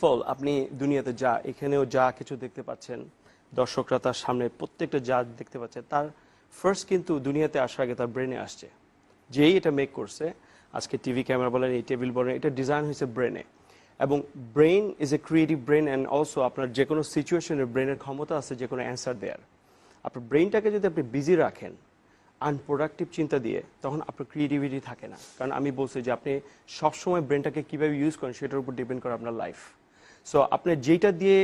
ফল আপনি দুনিয়াতে যা এখানেও যা কিছু দেখতে পাচ্ছেন, দর্শকরা তার সামনে প্রত্যেকটা যা দেখতে পাচ্ছে, তার ফার্স্ট কিন্তু দুনিয়াতে আসার আগে তার ব্রেনে আসছে। যেই এটা মেক করছে, আজকে টিভি ক্যামেরা বলেন, এই টেবিল বলেন, এটা ডিজাইন হয়েছে ব্রেনে। এবং brain is a creative brain, and also আপনার যে কোনো সিচুয়েশনের ব্রেনের ক্ষমতা আছে যে কোনো অ্যান্সার দেওয়ার। আপনার ব্রেনটাকে যদি আপনি বিজি রাখেন আনপ্রোডাক্টিভ চিন্তা দিয়ে, তখন আপনার ক্রিয়েটিভিটি থাকে না। কারণ আমি বলছি যে আপনি সবসময় ব্রেনটাকে কীভাবে ইউজ করেন সেটার উপর ডিপেন্ড করে আপনার লাইফ। সো আপনি যেটা দিয়ে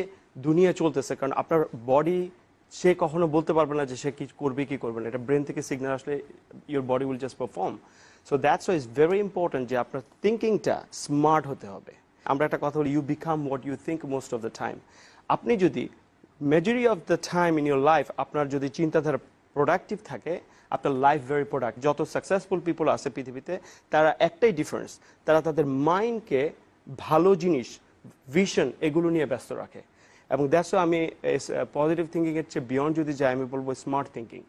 দুনিয়া চলতেছে, কারণ আপনার বডি সে কখনো বলতে পারবে না যে সে কি করবে কি করবে না, এটা ব্রেন থেকে সিগন্যাল আসলে your body will just perform. So that's why is very important যে আপনার থিঙ্কিংটা স্মার্ট হতে হবে। আমরা একটা কথা বলি, you become what you think most of the time. আপনি যদি majority of the time in your life আপনার যদি চিন্তাধারা প্রোডাক্টিভ থাকে, আপনার লাইফ ভেরি প্রোডাক্ট। যত সাকসেসফুল পিপল আছে পৃথিবীতে, তারা একটাই ডিফারেন্স, তারা তাদের মাইন্ডকে ভালো জিনিস, ভিশন, এগুলো নিয়ে ব্যস্ত রাখে। এবং দ্যাটস আমি পজিটিভ থিঙ্কিং এর চেয়ে বিয়ন্ড যদি যাই, আমি বলবো স্মার্ট থিঙ্কিং।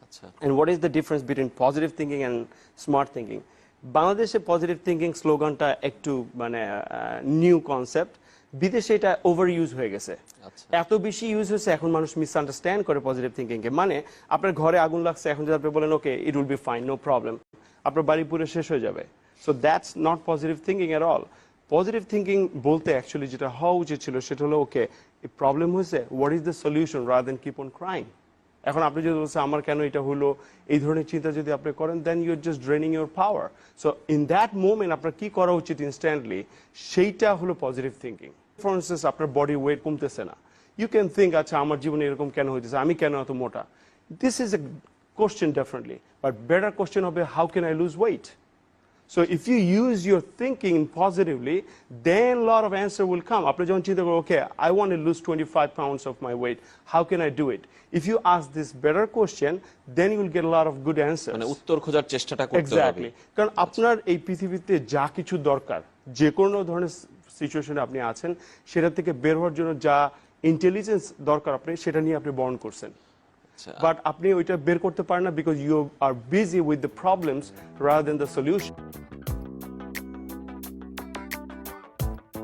আচ্ছা, and what is the difference between positive thinking and smart thinking? বাংলাদেশে পজিটিভ থিঙ্কিং স্লোগানটা একটু মানে নিউ কনসেপ্ট, বিদেশে এটা ওভার ইউজ হয়ে গেছে। আচ্ছা। এত বেশি ইউজ হয়েছে এখন মানুষ মিসআন্ডারস্ট্যান্ড করে পজিটিভ থিঙ্কিংকে। মানে আপনার ঘরে আগুন লাগছে, এখন যদি আপনি বলেন okay it will be fine, no problem, আপনার বাড়ি পুরো শেষ হয়ে যাবে। So that's not positive thinking at all. Positive thinking বলতে অ্যাকচুয়ালি যেটা হওয়া উচিত ছিল সেটা হলো ওকে প্রবলেম হয়েছে, what is the solution rather than keep on crying. এখন আপনি যদি বলছেন আমার কেন এটা হলো, এই ধরনের চিন্তা যদি আপনি করেন, then you are just draining your power. So in that moment আপনার কি করা উচিত ইনস্ট্যান্টলি, সেইটা হলো পজিটিভ থিঙ্কিং। ফর ইনস্টেন্স আপনার বডি ওয়েট কমতেছে না, ইউ ক্যান থিঙ্ক আচ্ছা আমার জীবনে এরকম কেন হইতেছে, আমি কেন এত মোটা। This is a question definitely, but better question হবে how can I lose weight. So if you use your thinking positively, then a lot of answer will come. আপনি যখন চিন্তা করবেন, okay, I want to lose 25 pounds of my weight. How can I do it? If you ask this better question, then you will get a lot of good answers. মানে উত্তর খোঁজার চেষ্টাটা করতে হবে। Exactly. কারণ আপনার এই পৃথিবীতে যা কিছু দরকার, যে কোনো ধরনের সিচুয়েশনে আপনি আছেন, সেটা থেকে বের হওয়ার জন্য যা ইন্টেলিজেন্স দরকার আপনি সেটা নিয়ে আপনি বর্ণ করছেন। বাট আপনি ওইটা বের করতে পারেন না, because you are busy with the problems rather than the solution.